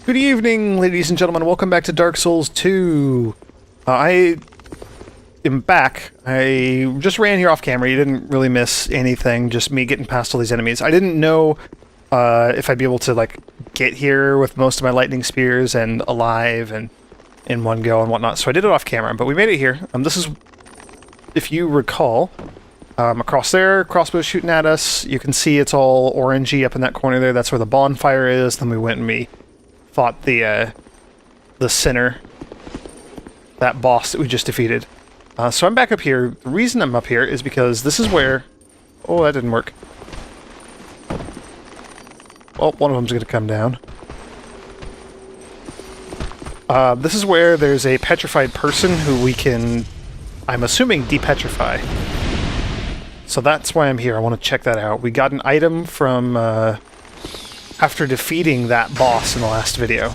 Good evening, ladies and gentlemen. Welcome back to Dark Souls 2. I am back. I just ran here off camera. You didn't really miss anything, just me getting past all these enemies. I didn't know if I'd be able to, like, get here with most of my lightning spears and alive and in one go and whatnot, so I did it off camera, but we made it here. This is, if you recall, across there, crossbows shooting at us. You can see it's all orangey up in that corner there. That's where the bonfire is. Then we went and we fought the sinner, that boss that we just defeated. So I'm back up here. The reason I'm up here is because this is where... Oh, that didn't work. Well, one of them's going to come down. This is where there's a petrified person who we can, I'm assuming, de-petrify. So that's why I'm here. I want to check that out. We got an item from... after defeating that boss in the last video.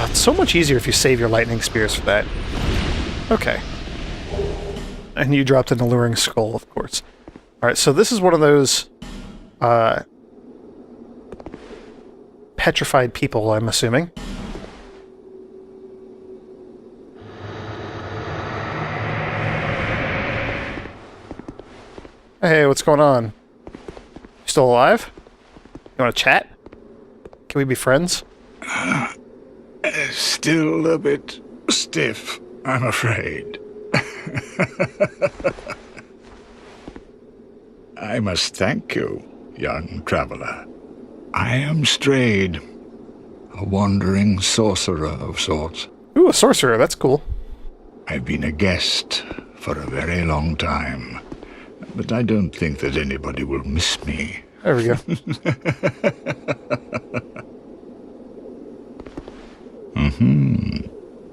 It's so much easier if you save your lightning spears for that. Okay. And you dropped an alluring skull, of course. Alright, so this is one of those petrified people, I'm assuming. Hey, what's going on? You still alive? You want to chat? Can we be friends? Still a bit stiff, I'm afraid. I must thank you, young traveler. I am Strayed, a wandering sorcerer of sorts. Ooh, a sorcerer, that's cool. I've been a guest for a very long time, but I don't think that anybody will miss me. There we go.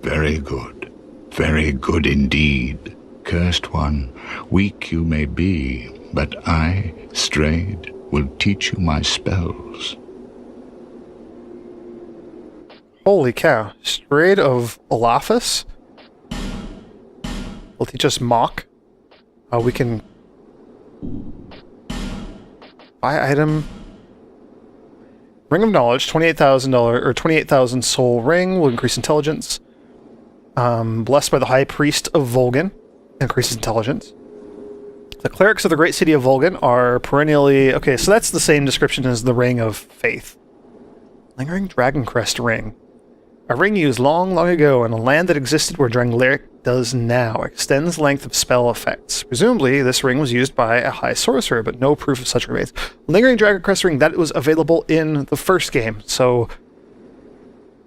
Very good. Very good indeed. Cursed one, weak you may be, but I, Strayed, will teach you my spells. Holy cow. Strayed of Olaphus will teach us Mock. We can buy item. Ring of Knowledge, $28,000 or 28,000 soul ring will increase intelligence. Blessed by the High Priest of Volgan, increases intelligence. The clerics of the great city of Volgan are perennially... Okay, so that's the same description as the Ring of Faith. Lingering Dragon Crest Ring. A ring used long, long ago in a land that existed where Drangleic does now. Extends length of spell effects. Presumably, this ring was used by a high sorcerer, but no proof of such remains. Lingering Dragon Crest Ring, that was available in the first game, so...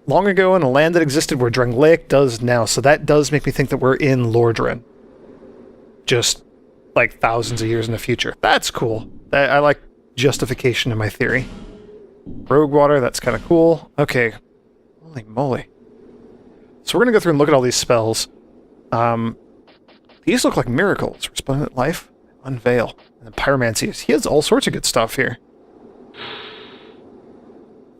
Long ago in a land that existed where Drangleic does now, so that does make me think that we're in Lordran. Just, like, thousands of years in the future. That's cool. I like justification in my theory. Rogue Water, that's kind of cool. Okay. Holy moly. So we're going to go through and look at all these spells. These look like miracles. Resplendent Life, Unveil, and Pyromancy. He has all sorts of good stuff here.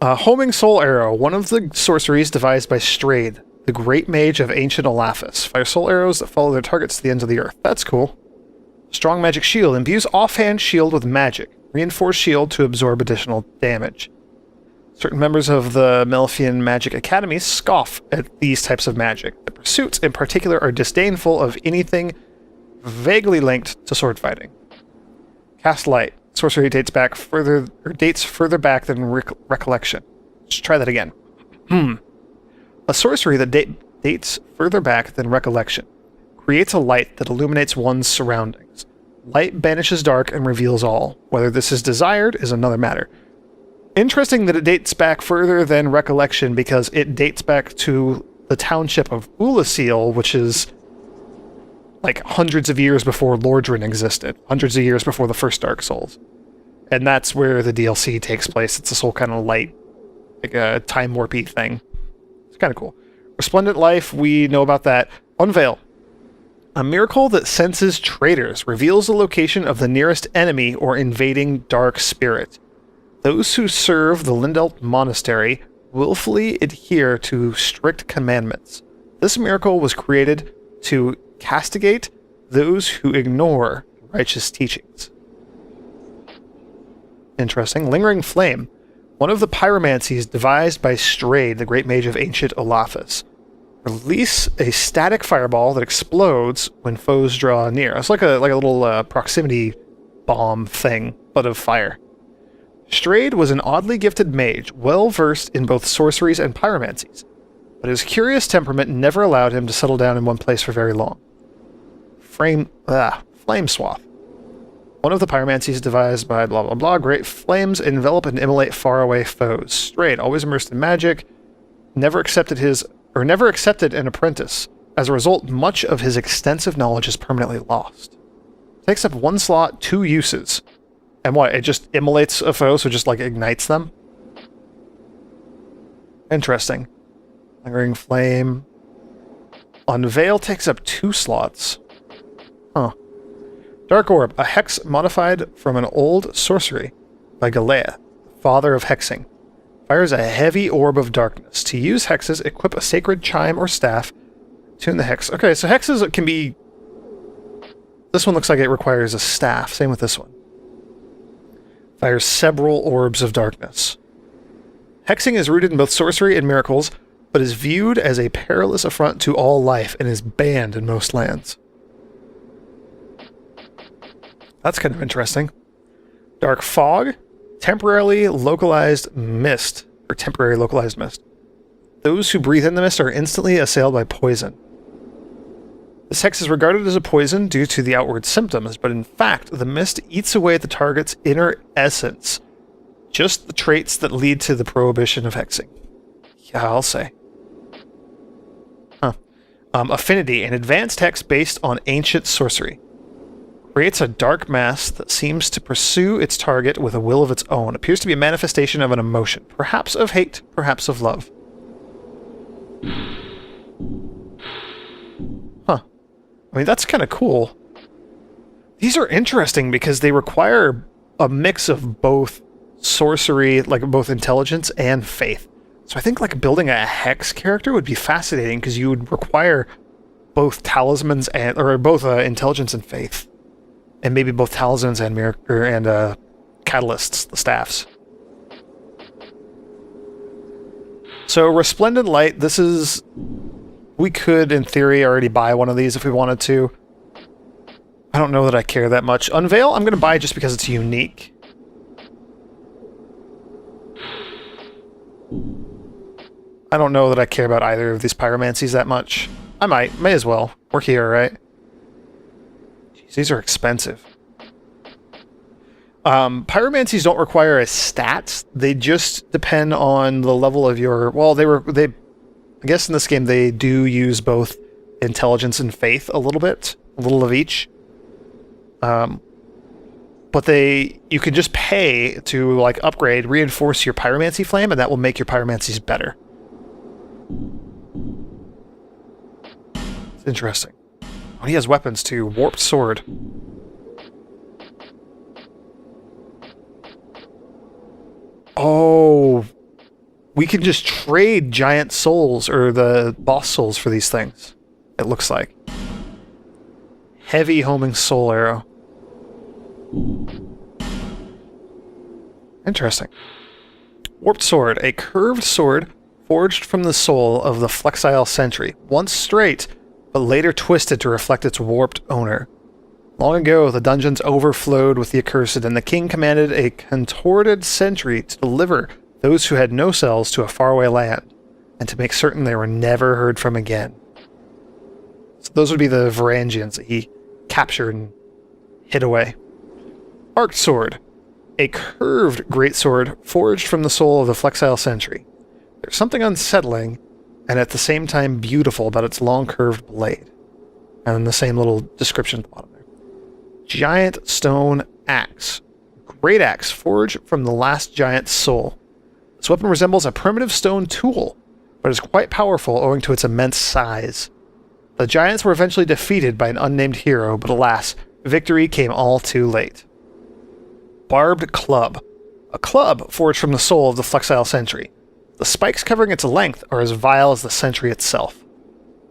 Homing Soul Arrow, one of the sorceries devised by Strayed, the great mage of ancient Olaphus. Fire soul arrows that follow their targets to the ends of the earth. That's cool. Strong Magic Shield, imbues offhand shield with magic. Reinforced shield to absorb additional damage. Certain members of the Melfian Magic Academy scoff at these types of magic. The pursuits, in particular, are disdainful of anything vaguely linked to sword fighting. Cast Light. Sorcery dates further back than recollection. Let's try that again. A sorcery that dates further back than recollection. Creates a light that illuminates one's surroundings. Light banishes dark and reveals all. Whether this is desired is another matter. Interesting that it dates back further than recollection because it dates back to the township of Ulasil, which is like hundreds of years before Lordran existed. Hundreds of years before the first Dark Souls. And that's where the DLC takes place. It's this whole kind of light, like a time warpy thing. It's kind of cool. Resplendent Life, we know about that. Unveil. A miracle that senses traitors, reveals the location of the nearest enemy or invading dark spirit. Those who serve the Lindelt Monastery willfully adhere to strict commandments. This miracle was created to castigate those who ignore righteous teachings. Interesting. Lingering Flame. One of the pyromancies devised by Strade, the great mage of ancient Olathis. Release a static fireball that explodes when foes draw near. It's like a little proximity bomb thing, but of fire. Strade was an oddly gifted mage, well versed in both sorceries and pyromancies, but his curious temperament never allowed him to settle down in one place for very long. Flame Swath. One of the pyromancies devised by blah blah blah. Great flames envelop and immolate faraway foes. Strade, always immersed in magic, never accepted an apprentice. As a result, much of his extensive knowledge is permanently lost. Takes up 1 slot, 2 uses. And what, it just immolates a foe, so it just like ignites them? Interesting. Lingering Flame. Unveil takes up 2 slots. Huh. Dark Orb, a hex modified from an old sorcery by Galea, father of hexing. Fires a heavy orb of darkness. To use hexes, equip a sacred chime or staff. Tune the hex. Okay, so hexes can be... This one looks like it requires a staff. Same with this one. Fires several orbs of darkness. Hexing is rooted in both sorcery and miracles, but is viewed as a perilous affront to all life and is banned in most lands. That's kind of interesting. Dark Fog. Temporary localized mist. Those who breathe in the mist are instantly assailed by poison. This hex is regarded as a poison due to the outward symptoms, but in fact, the mist eats away at the target's inner essence. Just the traits that lead to the prohibition of hexing. Yeah, I'll say. Huh. Affinity, an advanced hex based on ancient sorcery. Creates a dark mass that seems to pursue its target with a will of its own. Appears to be a manifestation of an emotion. Perhaps of hate, perhaps of love. Huh. I mean, that's kind of cool. These are interesting because they require a mix of both sorcery, like both intelligence and faith. So I think like building a hex character would be fascinating because you would require both talismans and, or both intelligence and faith. And maybe both talismans and catalysts, the staffs. So Resplendent Light, this is... We could, in theory, already buy one of these if we wanted to. I don't know that I care that much. Unveil, I'm going to buy just because it's unique. I don't know that I care about either of these pyromancies that much. I may as well. We're here, right? These are expensive. Pyromancies don't require a stat. They just depend on the level of your... Well, I guess in this game they do use both intelligence and faith a little bit. A little of each. But you can just pay to like upgrade, reinforce your pyromancy flame, and that will make your pyromancies better. It's interesting. Oh, he has weapons too. Warped Sword. Oh, we can just trade giant souls, or the boss souls, for these things. It looks like. Heavy homing soul arrow. Interesting. Warped Sword. A curved sword forged from the soul of the flexile sentry. Once straight, but later twisted to reflect its warped owner. Long ago, the dungeons overflowed with the accursed, and the king commanded a contorted sentry to deliver those who had no cells to a faraway land, and to make certain they were never heard from again. So those would be the Varangians that he captured and hid away. Arced Sword. A curved greatsword forged from the soul of the flexile sentry. There's something unsettling, and at the same time beautiful about its long curved blade. And then the same little description at the bottom there. Giant stone axe. Great axe forged from the last giant's soul. This weapon resembles a primitive stone tool, but is quite powerful owing to its immense size. The giants were eventually defeated by an unnamed hero, but alas, victory came all too late. Barbed club. A club forged from the soul of the flexile sentry. The spikes covering its length are as vile as the sentry itself.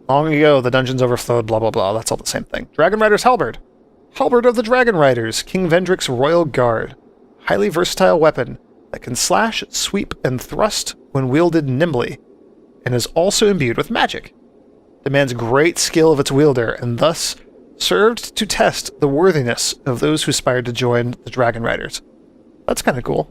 Long ago, the dungeons overflowed, blah, blah, blah. That's all the same thing. Dragon Rider's Halberd. Halberd of the Dragon Riders, King Vendrick's Royal Guard. Highly versatile weapon that can slash, sweep, and thrust when wielded nimbly, and is also imbued with magic. Demands great skill of its wielder, and thus served to test the worthiness of those who aspired to join the Dragon Riders. That's kind of cool.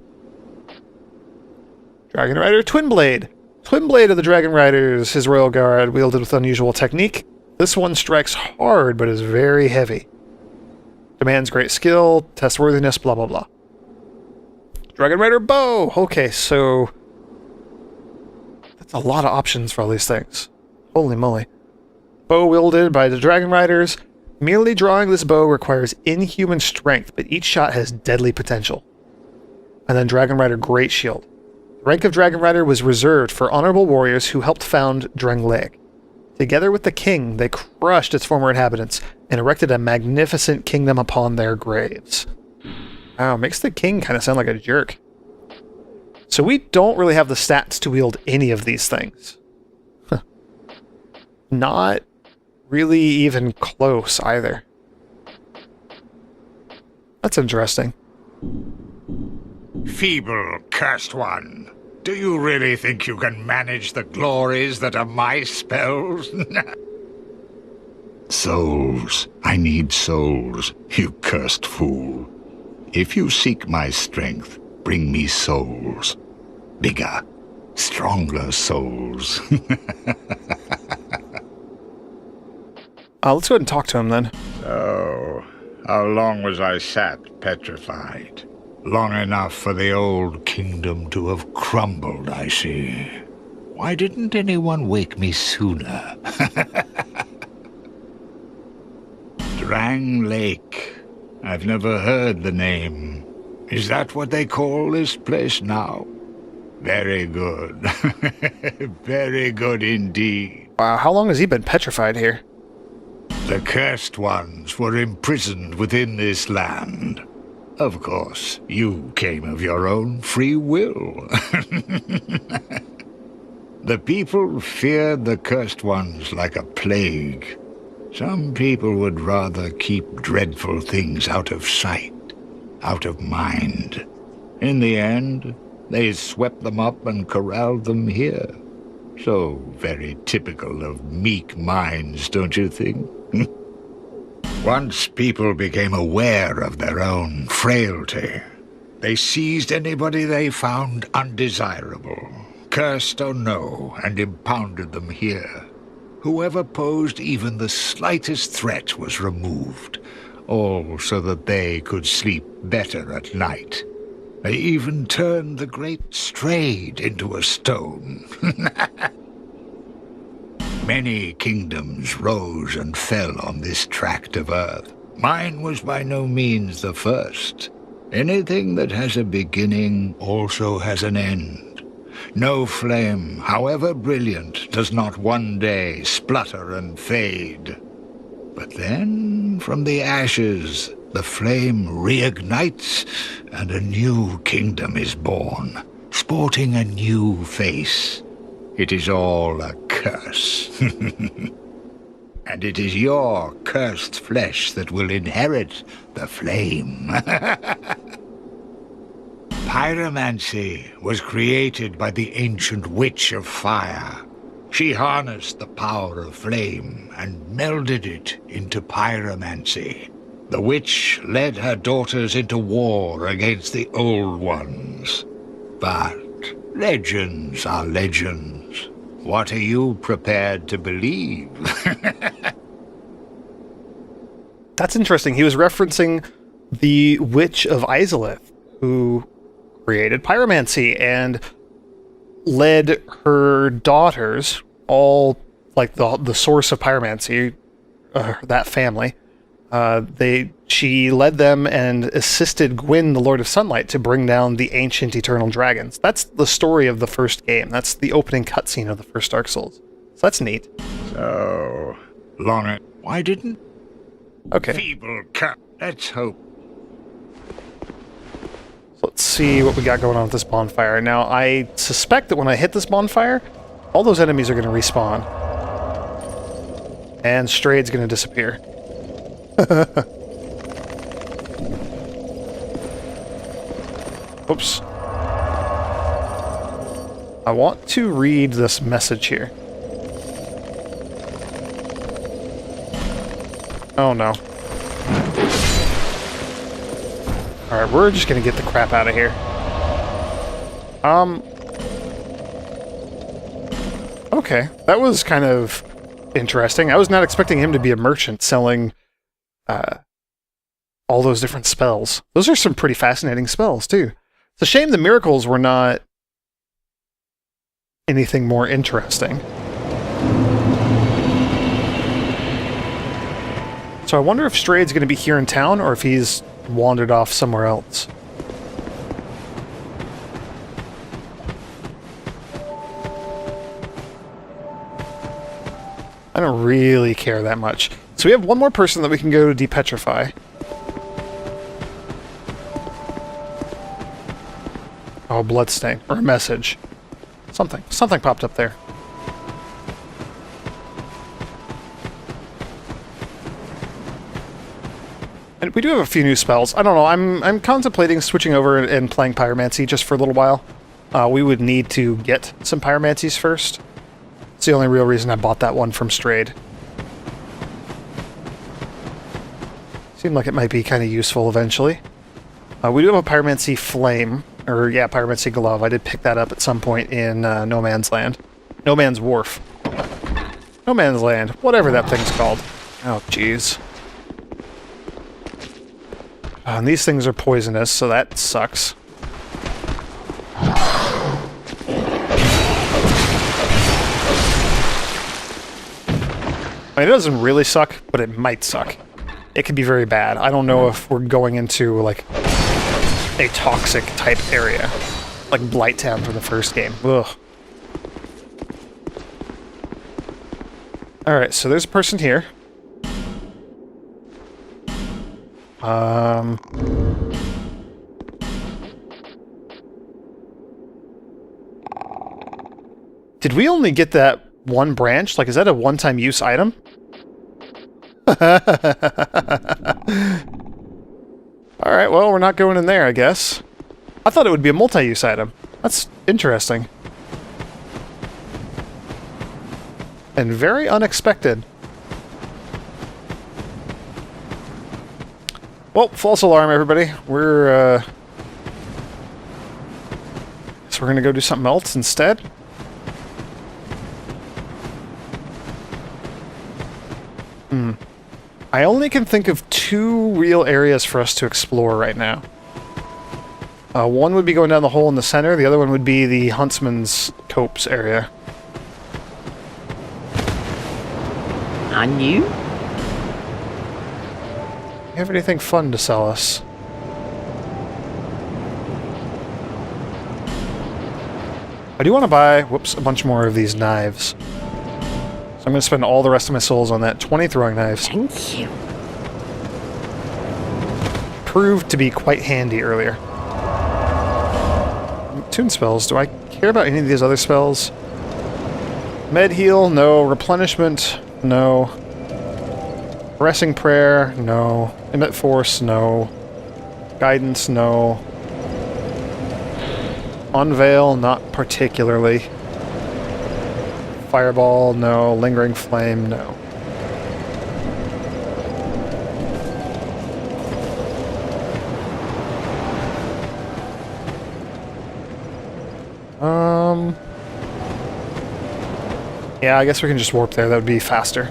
Dragon Rider Twinblade. Twinblade of the Dragon Riders, his Royal Guard, wielded with unusual technique. This one strikes hard, but is very heavy. Demands great skill, test worthiness, blah, blah, blah. Dragon Rider Bow! Okay, so that's a lot of options for all these things. Holy moly. Bow wielded by the Dragon Riders. Merely drawing this bow requires inhuman strength, but each shot has deadly potential. And then Dragon Rider Great Shield. The rank of Dragon Rider was reserved for honorable warriors who helped found Drangleic. Together with the king, they crushed its former inhabitants and erected a magnificent kingdom upon their graves. Wow, makes the king kind of sound like a jerk. So we don't really have the stats to wield any of these things. Huh. Not really even close either. That's interesting. Feeble, cursed one. Do you really think you can manage the glories that are my spells? Souls. I need souls, you cursed fool. If you seek my strength, bring me souls. Bigger, stronger souls. Let's go ahead and talk to him then. So, how long was I sat petrified? Long enough for the old kingdom to have crumbled, I see. Why didn't anyone wake me sooner? Drangleic. I've never heard the name. Is that what they call this place now? Very good. Very good indeed. Wow, how long has he been petrified here? The cursed ones were imprisoned within this land. Of course, you came of your own free will. The people feared the cursed ones like a plague. Some people would rather keep dreadful things out of sight, out of mind. In the end, they swept them up and corralled them here. So very typical of meek minds, don't you think? Once people became aware of their own frailty, they seized anybody they found undesirable, cursed or no, and impounded them here. Whoever posed even the slightest threat was removed, all so that they could sleep better at night. They even turned the great Strayed into a stone. Many kingdoms rose and fell on this tract of earth. Mine was by no means the first. Anything that has a beginning also has an end. No flame, however brilliant, does not one day splutter and fade. But then, from the ashes, the flame reignites, and a new kingdom is born, sporting a new face. It is all a curse. And it is your cursed flesh that will inherit the flame. Pyromancy was created by the ancient witch of fire. She harnessed the power of flame and melded it into pyromancy. The witch led her daughters into war against the old ones. But legends are legends. What are you prepared to believe? That's interesting. He was referencing the Witch of Izalith, who created pyromancy and led her daughters, all like the source of pyromancy, that family. She led them and assisted Gwyn, the Lord of Sunlight, to bring down the ancient eternal dragons. That's the story of the first game. That's the opening cutscene of the first Dark Souls. So that's neat. So, long why didn't... Okay. Feeble cut. Let's hope. So let's see what we got going on with this bonfire. Now, I suspect that when I hit this bonfire, all those enemies are going to respawn. And Strade's gonna disappear. Oops. I want to read this message here. Oh no. Alright, we're just gonna get the crap out of here. Okay, that was kind of interesting. I was not expecting him to be a merchant selling all those different spells. Those are some pretty fascinating spells, too. It's a shame the miracles were not anything more interesting. So I wonder if Strade's going to be here in town, or if he's wandered off somewhere else. I don't really care that much. So we have one more person that we can go to de-petrify. Oh, bloodstain. Or a message. Something popped up there. And we do have a few new spells. I don't know, I'm contemplating switching over and playing Pyromancy just for a little while. We would need to get some Pyromancies first. It's the only real reason I bought that one from Strayed. Seemed like it might be kind of useful eventually. We do have a Pyromancy Flame, or yeah, Pyromancy Glove. I did pick that up at some point in No Man's Land. No Man's Wharf. No Man's Land, whatever that thing's called. Oh, jeez. And these things are poisonous, so that sucks. I mean, it doesn't really suck, but it might suck. It could be very bad. I don't know if we're going into, like, a toxic type area. Like Blighttown from the first game. Ugh. Alright, so there's a person here. Did we only get that one branch? Like, is that a one-time use item? Alright, well, we're not going in there, I guess. I thought it would be a multi-use item. That's interesting. And very unexpected. Well, false alarm, everybody. So we're gonna go do something else instead. I only can think of two real areas for us to explore right now. One would be going down the hole in the center, the other one would be the Huntsman's Copse area. On you? Do you have anything fun to sell us? I do want to buy, whoops, a bunch more of these knives. So I'm going to spend all the rest of my souls on that. 20 throwing knives. Thank you. Proved to be quite handy earlier. Tune spells. Do I care about any of these other spells? Med heal? No. Replenishment? No. Caressing prayer? No. Emit force? No. Guidance? No. Unveil? Not particularly. Fireball? No. Lingering flame? No. Yeah, I guess we can just warp there. That would be faster.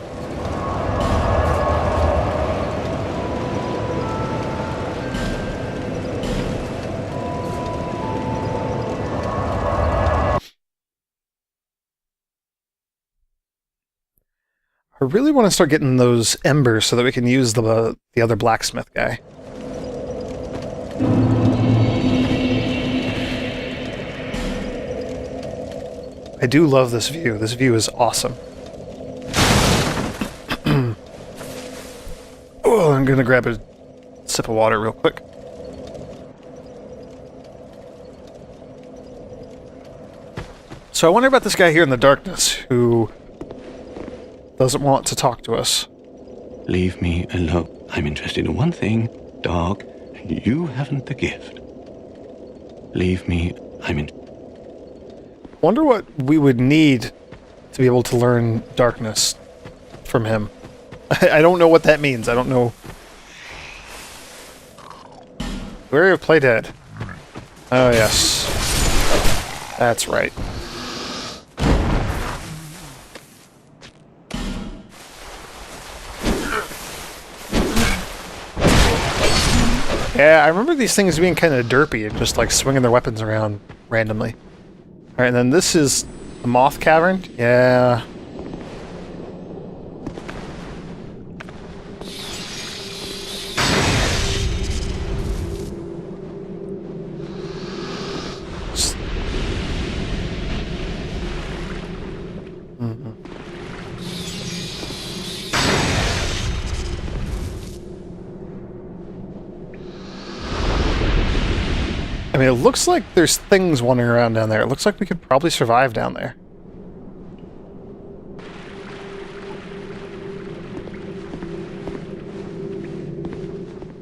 I really want to start getting those embers so that we can use the other blacksmith guy. I do love this view. This view is awesome. Oh, I'm gonna grab a sip of water real quick. So I wonder about this guy here in the darkness who doesn't want to talk to us. Leave me alone. I'm interested in one thing, dog. You haven't the gift. Leave me. Wonder what we would need to be able to learn darkness from him. I don't know what that means. I don't know. Wary of Play Dead. Oh, yes. That's right. Yeah, I remember these things being kind of derpy and just like swinging their weapons around randomly. Alright, and then this is the Moth Cavern. Yeah. I mean, it looks like there's things wandering around down there. It looks like we could probably survive down there.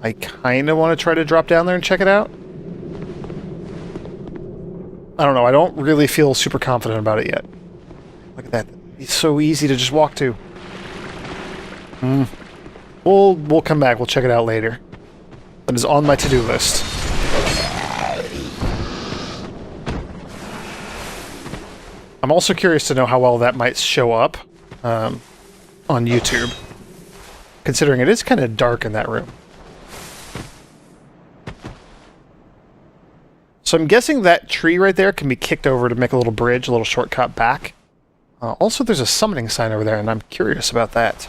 I kind of want to try to drop down there and check it out. I don't know. I don't really feel super confident about it yet. Look at that. It's so easy to just walk to. We'll come back. We'll check it out later. That is on my to-do list. I'm also curious to know how well that might show up on YouTube, considering it is kind of dark in that room. So I'm guessing that tree right there can be kicked over to make a little bridge, a little shortcut back. Also, there's a summoning sign over there, and I'm curious about that.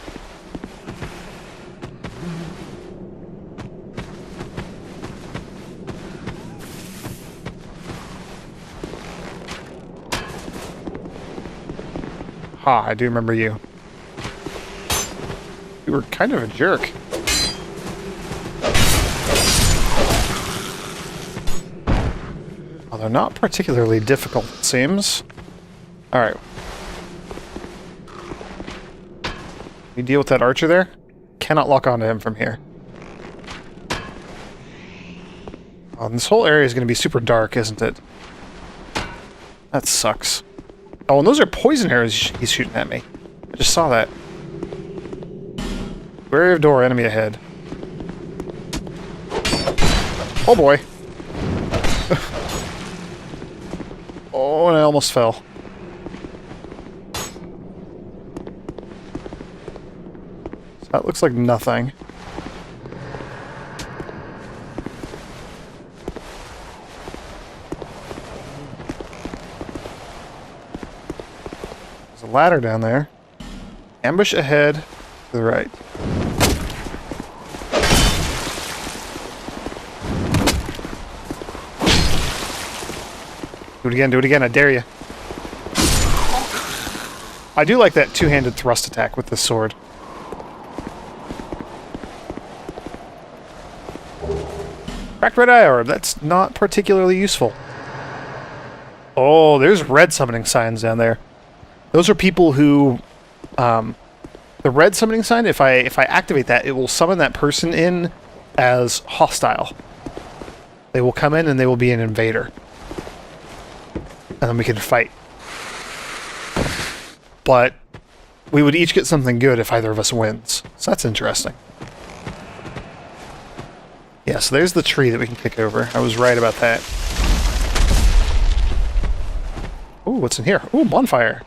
Ha, I do remember you. You were kind of a jerk. Although not particularly difficult, it seems. Alright. We deal with that archer there? Cannot lock onto him from here. Oh, and this whole area is going to be super dark, isn't it? That sucks. Oh, and those are poison arrows he's shooting at me. I just saw that. Wary of door, enemy ahead. Oh boy. Oh, and I almost fell. So that looks like nothing. There's a ladder down there. Ambush ahead to the right. Do it again, I dare you. I do like that two-handed thrust attack with the sword. Cracked red eye orb, that's not particularly useful. Oh, there's red summoning signs down there. Those are people who... the red summoning sign, if I activate that, it will summon that person in as hostile. They will come in and they will be an invader. And then we can fight. But we would each get something good if either of us wins. So that's interesting. Yeah, so there's the tree that we can kick over. I was right about that. Ooh, what's in here? Ooh, bonfire.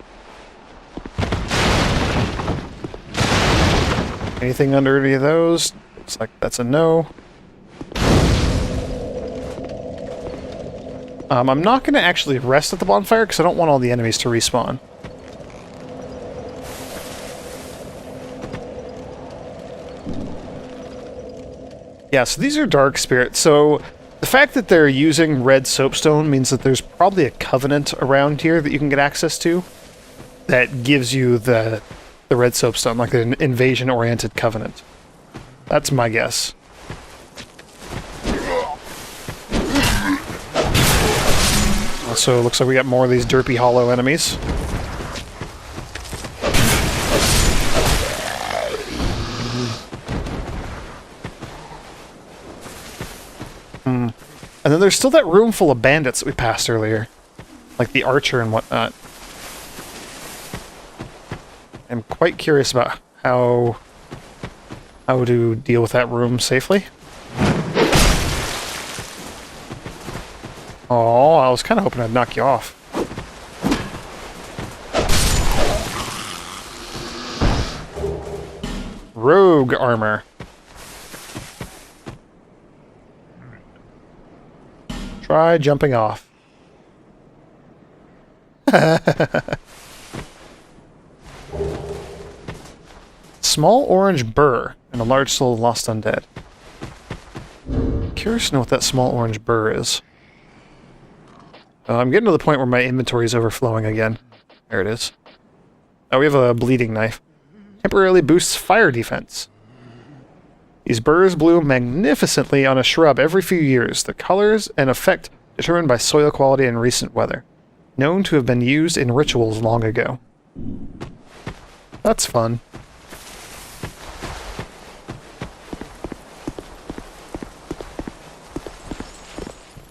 Anything under any of those? Looks like that's a no. I'm not going to actually rest at the bonfire because I don't want all the enemies to respawn. Yeah, so these are dark spirits. So the fact that they're using red soapstone means that there's probably a covenant around here that you can get access to that gives you the red soapstone, like an invasion-oriented covenant. That's my guess. So it looks like we got more of these derpy hollow enemies. And then there's still that room full of bandits that we passed earlier. Like the archer and whatnot. I'm quite curious about how to deal with that room safely. Oh, I was kind of hoping I'd knock you off. Rogue armor. Try jumping off. Small orange burr and a large soul of lost undead. Curious to know what that small orange burr is. I'm getting to the point where my inventory is overflowing again. There it is. Oh, we have a bleeding knife. Temporarily boosts fire defense. These burrs bloom magnificently on a shrub every few years. The colors and effect determined by soil quality and recent weather. Known to have been used in rituals long ago. That's fun.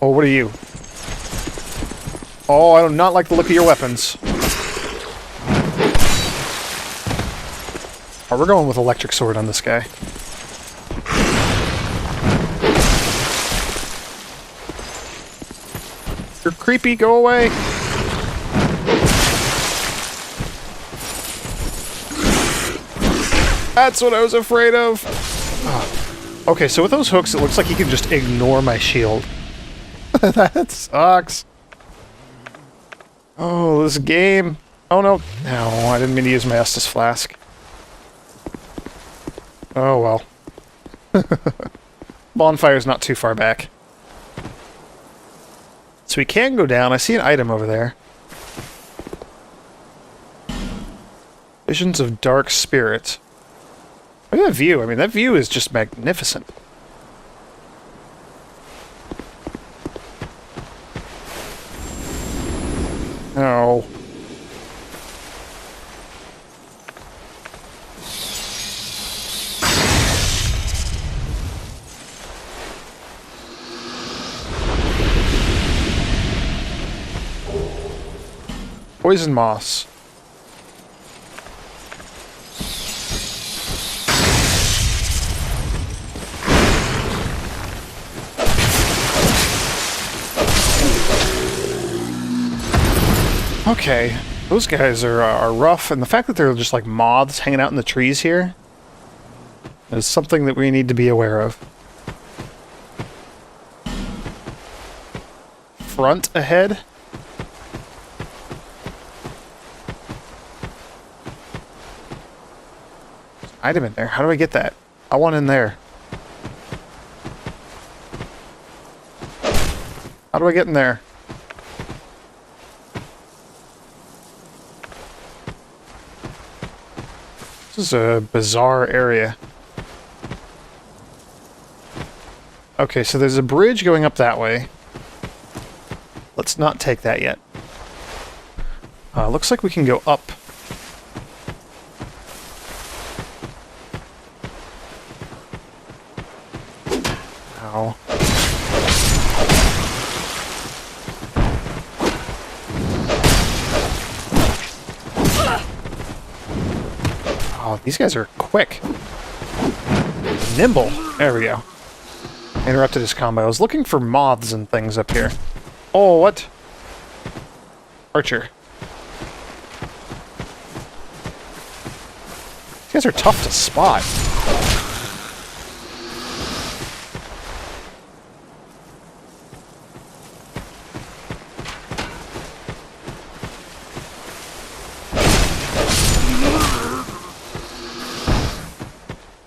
Oh, what are you? Oh, I do not like the look of your weapons. Oh, we're going with electric sword on this guy. You're creepy, go away! That's what I was afraid of! Oh. Okay, so with those hooks, it looks like he can just ignore my shield. That sucks. Oh, this game. Oh no. No, I didn't mean to use my Estus flask. Oh well. Bonfire's not too far back. So we can go down. I see an item over there. Visions of Dark Spirit. Look at that view. I mean, that view is just magnificent. Oh. Poison moss. Okay, those guys are rough, and the fact that they're just like moths hanging out in the trees here is something that we need to be aware of. Front ahead. There's an item in there. How do I get that? I want in there. How do I get in there? This is a bizarre area. Okay, so there's a bridge going up that way. Let's not take that yet. Looks like we can go up. Ow. Oh, these guys are quick. Nimble. There we go. Interrupted his combo. I was looking for moths and things up here. Oh, what? Archer. These guys are tough to spot.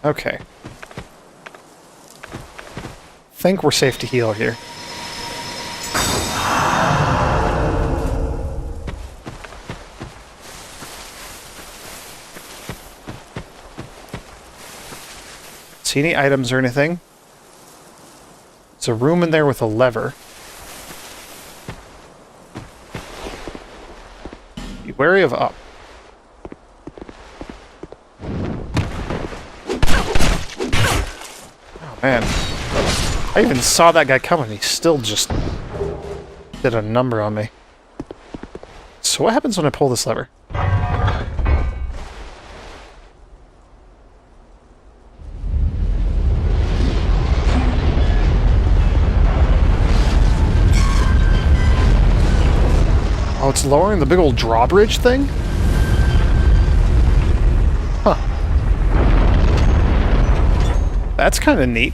Okay. Think we're safe to heal here. See any items or anything? There's a room in there with a lever. Be wary of up. Oh man. I even saw that guy coming. He still just did a number on me. So what happens when I pull this lever? Oh, it's lowering the big old drawbridge thing? Huh. That's kind of neat.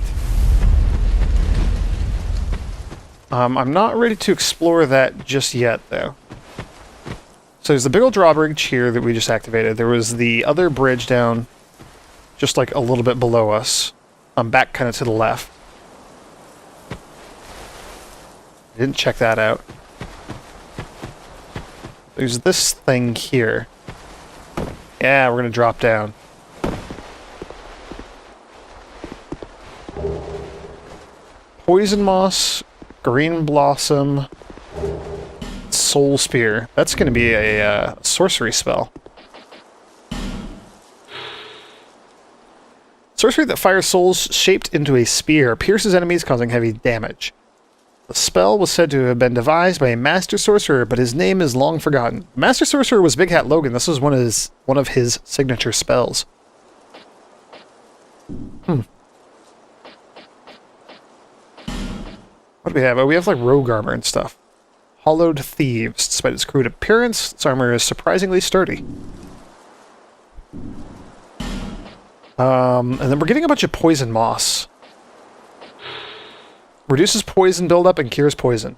I'm not ready to explore that just yet, though. So there's the big old drawbridge here that we just activated. There was the other bridge down just like a little bit below us. Back kind of to the left. Didn't check that out. There's this thing here. Yeah, we're gonna drop down. Poison moss, green blossom, soul spear. That's gonna be a sorcery spell. Sorcery that fires souls shaped into a spear, pierces enemies, causing heavy damage. The spell was said to have been devised by a master sorcerer, but his name is long forgotten. The master sorcerer was Big Hat Logan. This was one of his signature spells. What do we have? Oh, we have like rogue armor and stuff. Hollowed Thieves. Despite its crude appearance, its armor is surprisingly sturdy. And then we're getting a bunch of poison moss. Reduces poison buildup and cures poison.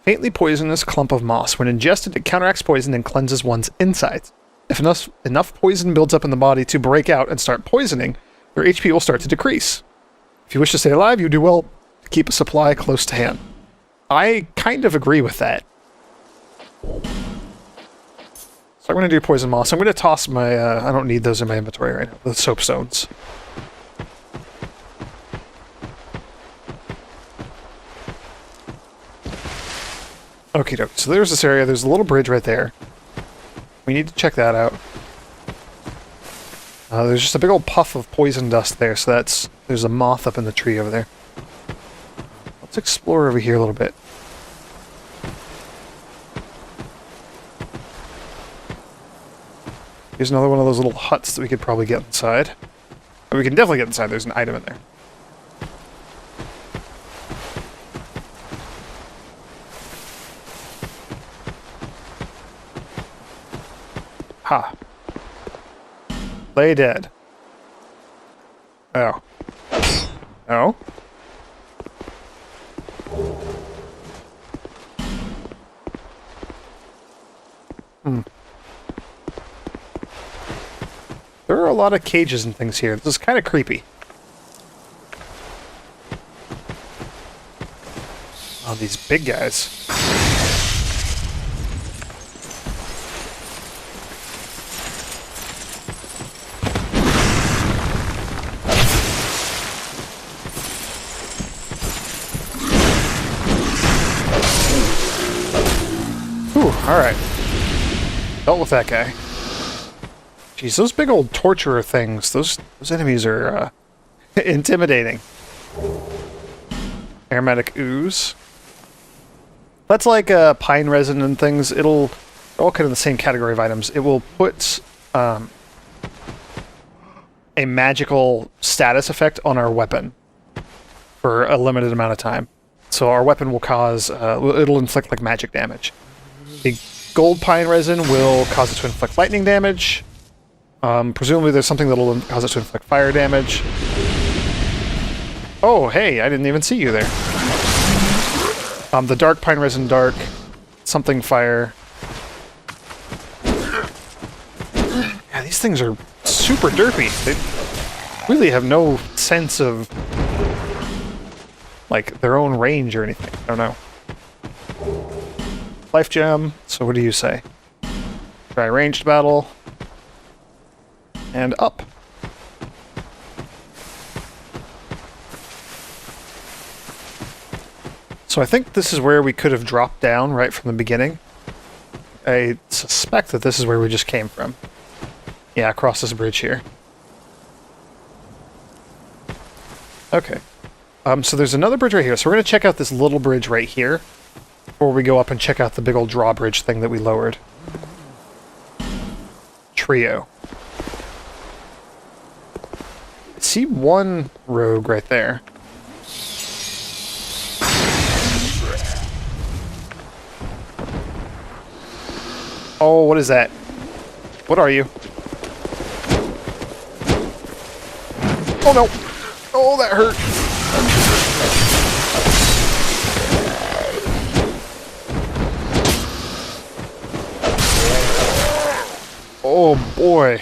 Faintly poisonous clump of moss. When ingested, it counteracts poison and cleanses one's insides. If enough poison builds up in the body to break out and start poisoning, your HP will start to decrease. If you wish to stay alive, you do well to keep a supply close to hand. I kind of agree with that. So I'm going to do poison moss. I'm going to toss my... I don't need those in my inventory right now. The soapstones. Okie doke. So there's this area. There's a little bridge right there. We need to check that out. There's just a big old puff of poison dust there, so there's a moth up in the tree over there. Let's explore over here a little bit. Here's another one of those little huts that we could probably get inside. We can definitely get inside. There's an item in there. Ha. Lay dead. Oh. Oh? There are a lot of cages and things here. This is kind of creepy. Oh, these big guys. Alright. Dealt with that guy. Jeez, those big old torturer things, those enemies are intimidating. Aromatic ooze. That's like pine resin and things. They're all kind of the same category of items. It will put a magical status effect on our weapon for a limited amount of time. So our weapon will cause, it'll inflict like magic damage. The gold pine resin will cause it to inflict lightning damage. Presumably there's something that'll cause it to inflict fire damage. Oh, hey, I didn't even see you there. The dark pine resin dark, something fire. Yeah, these things are super derpy. They really have no sense of like their own range or anything. I don't know. Life gem. So what do you say? Try ranged battle. And up. So I think this is where we could have dropped down right from the beginning. I suspect that this is where we just came from. Yeah, across this bridge here. Okay. So there's another bridge right here. So we're going to check out this little bridge right here before we go up and check out the big old drawbridge thing that we lowered. Trio. I see one rogue right there. Oh, what is that? What are you? Oh no! Oh, that hurt! Oh boy.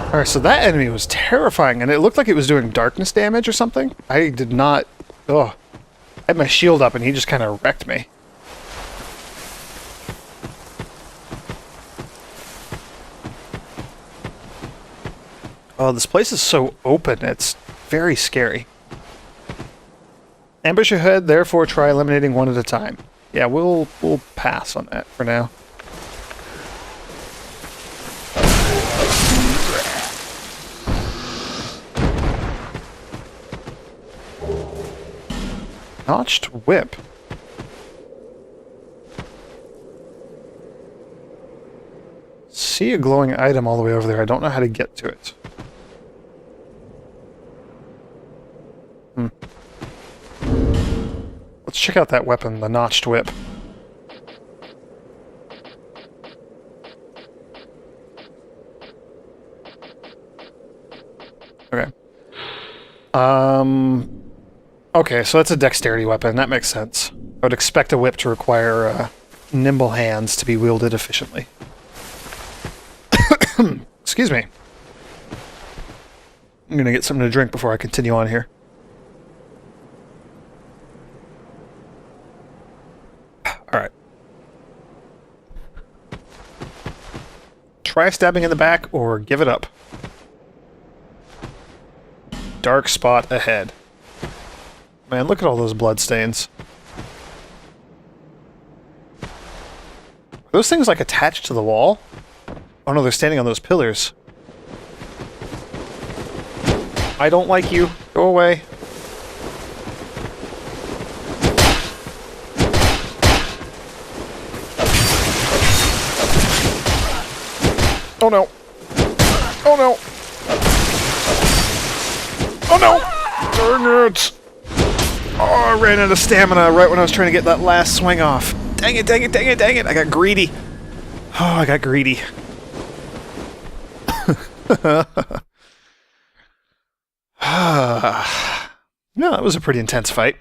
Alright, so that enemy was terrifying, and it looked like it was doing darkness damage or something. I did not... Ugh. I had my shield up and he just kind of wrecked me. Oh, this place is so open, it's very scary. Ambush ahead, therefore try eliminating one at a time. Yeah, we'll pass on that for now. Notched whip. See a glowing item all the way over there. I don't know how to get to it. Let's check out that weapon, the notched whip. Okay. Okay, so that's a dexterity weapon. That makes sense. I would expect a whip to require nimble hands to be wielded efficiently. Excuse me. I'm gonna get something to drink before I continue on here. Alright. Try stabbing in the back or give it up. Dark spot ahead. Man, look at all those bloodstains. Are those things like attached to the wall? Oh no, they're standing on those pillars. I don't like you. Go away. Oh no. Oh no. Oh no! Darn it! Oh, I ran out of stamina right when I was trying to get that last swing off. Dang it, dang it, dang it, dang it! I got greedy. Oh, I got greedy. No, that was a pretty intense fight.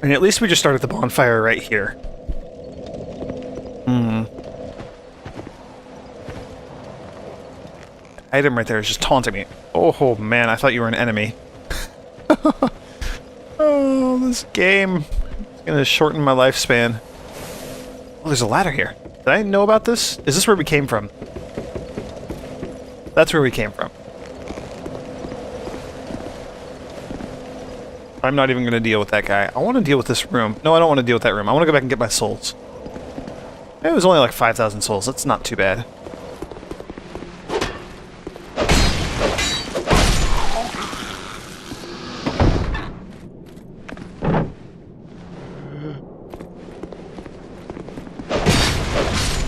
And at least we just started the bonfire right here. Item right there is just taunting me. Oh man, I thought you were an enemy. Oh, this game is gonna shorten my lifespan. Oh, there's a ladder here. Did I know about this? Is this where we came from? That's where we came from. I'm not even gonna deal with that guy. I want to deal with this room. No, I don't want to deal with that room. I want to go back and get my souls. It was only like 5,000 souls. That's not too bad.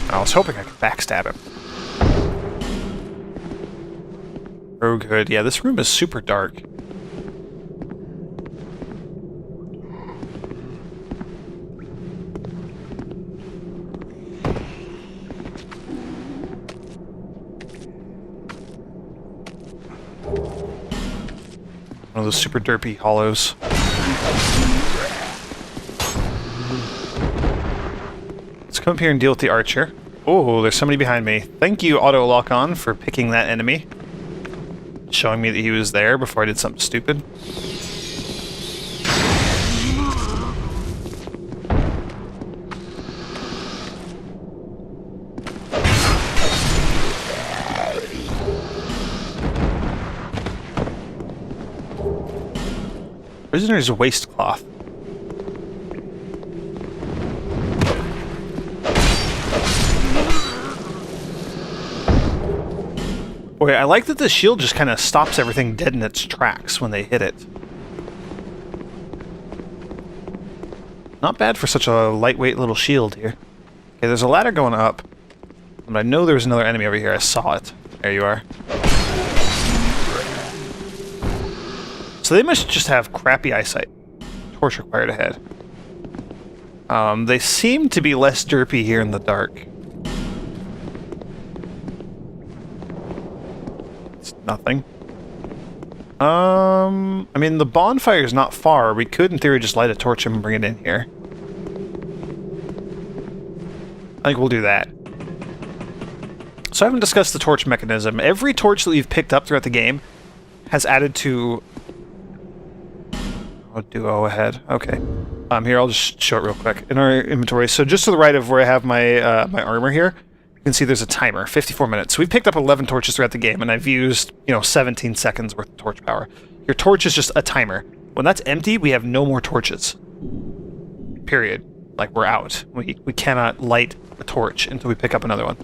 I was hoping I could backstab him. Oh good. Yeah, this room is super dark. One of those super derpy hollows. Let's come up here and deal with the archer. Oh, there's somebody behind me. Thank you, Auto Lock On, for picking that enemy. Showing me that he was there before I did something stupid. Prisoner's waistcloth. Boy, I like that the shield just kind of stops everything dead in its tracks when they hit it. Not bad for such a lightweight little shield here. Okay, there's a ladder going up. But I know there was another enemy over here. I saw it. There you are. So they must just have crappy eyesight. Torch required ahead. They seem to be less derpy here in the dark. It's nothing. I mean, the bonfire's not far. We could, in theory, just light a torch and bring it in here. I think we'll do that. So I haven't discussed the torch mechanism. Every torch that we've picked up throughout the game has added to... Oh, duo ahead. Okay. Here, I'll just show it real quick. In our inventory, so just to the right of where I have my my armor here, you can see there's a timer, 54 minutes. So we've picked up 11 torches throughout the game, and I've used, 17 seconds worth of torch power. Your torch is just a timer. When that's empty, we have no more torches. Period. Like, we're out. We cannot light a torch until we pick up another one.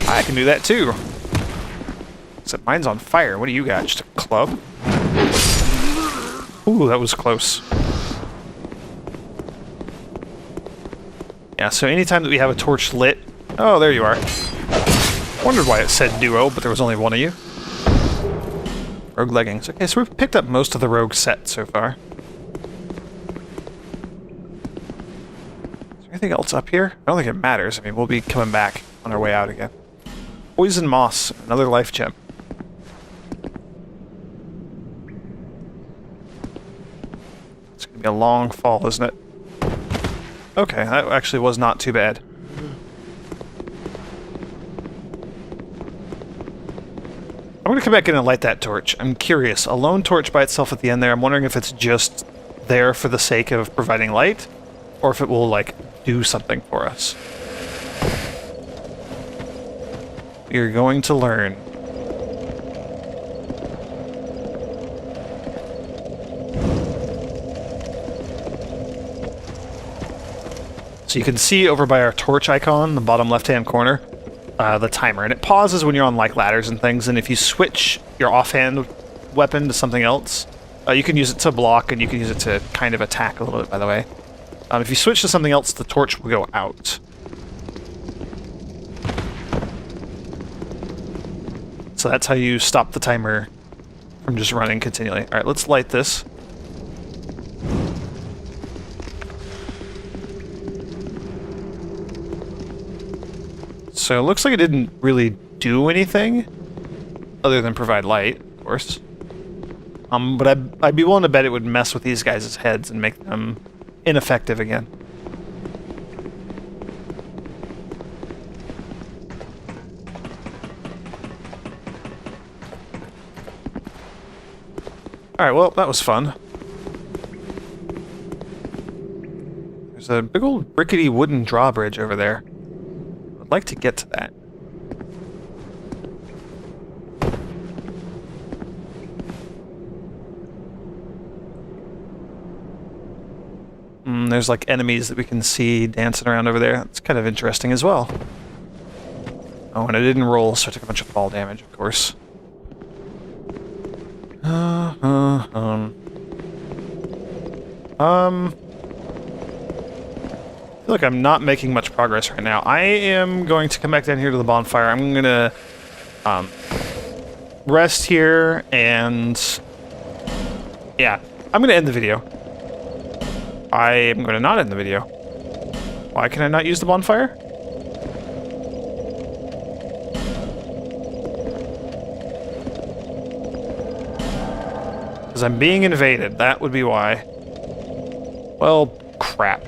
I can do that too. Except mine's on fire. What do you got? Just a club? Ooh, that was close. Yeah, so anytime that we have a torch lit... Oh, there you are. Wondered why it said duo, but there was only one of you. Rogue leggings. Okay, so we've picked up most of the rogue set so far. Is there anything else up here? I don't think it matters. I mean, we'll be coming back on our way out again. Poison moss, another life gem. It's gonna be a long fall, isn't it? Okay, that actually was not too bad. I'm gonna come back in and light that torch. I'm curious. A lone torch by itself at the end there, I'm wondering if it's just there for the sake of providing light, or if it will, like, do something for us. You're going to learn. So you can see over by our torch icon, the bottom left-hand corner, the timer. And it pauses when you're on, like, ladders and things, and if you switch your offhand weapon to something else, you can use it to block, and you can use it to kind of attack a little bit, by the way. If you switch to something else, the torch will go out. So that's how you stop the timer from just running continually. Alright, let's light this. So it looks like it didn't really do anything, other than provide light, of course. But I'd be willing to bet it would mess with these guys' heads and make them ineffective again. Alright, well, that was fun. There's a big old rickety wooden drawbridge over there. I'd like to get to that. There's like enemies that we can see dancing around over there. That's kind of interesting as well. Oh, and I didn't roll, so I took a bunch of fall damage, of course. I feel like I'm not making much progress right now. I am going to come back down here to the bonfire. I'm gonna rest here and yeah, I'm gonna end the video. I am gonna not end the video. Why can I not use the bonfire? Because I'm being invaded. That would be why. Well, crap.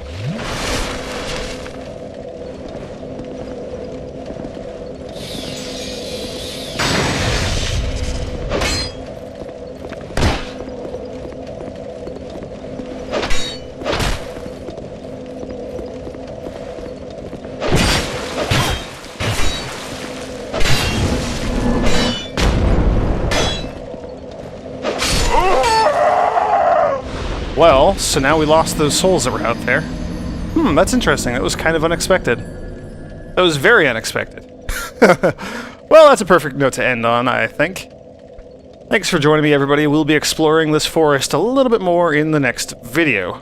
Well, so now we lost those souls that were out there. That's interesting. That was kind of unexpected. That was very unexpected. Well, that's a perfect note to end on, I think. Thanks for joining me, everybody. We'll be exploring this forest a little bit more in the next video.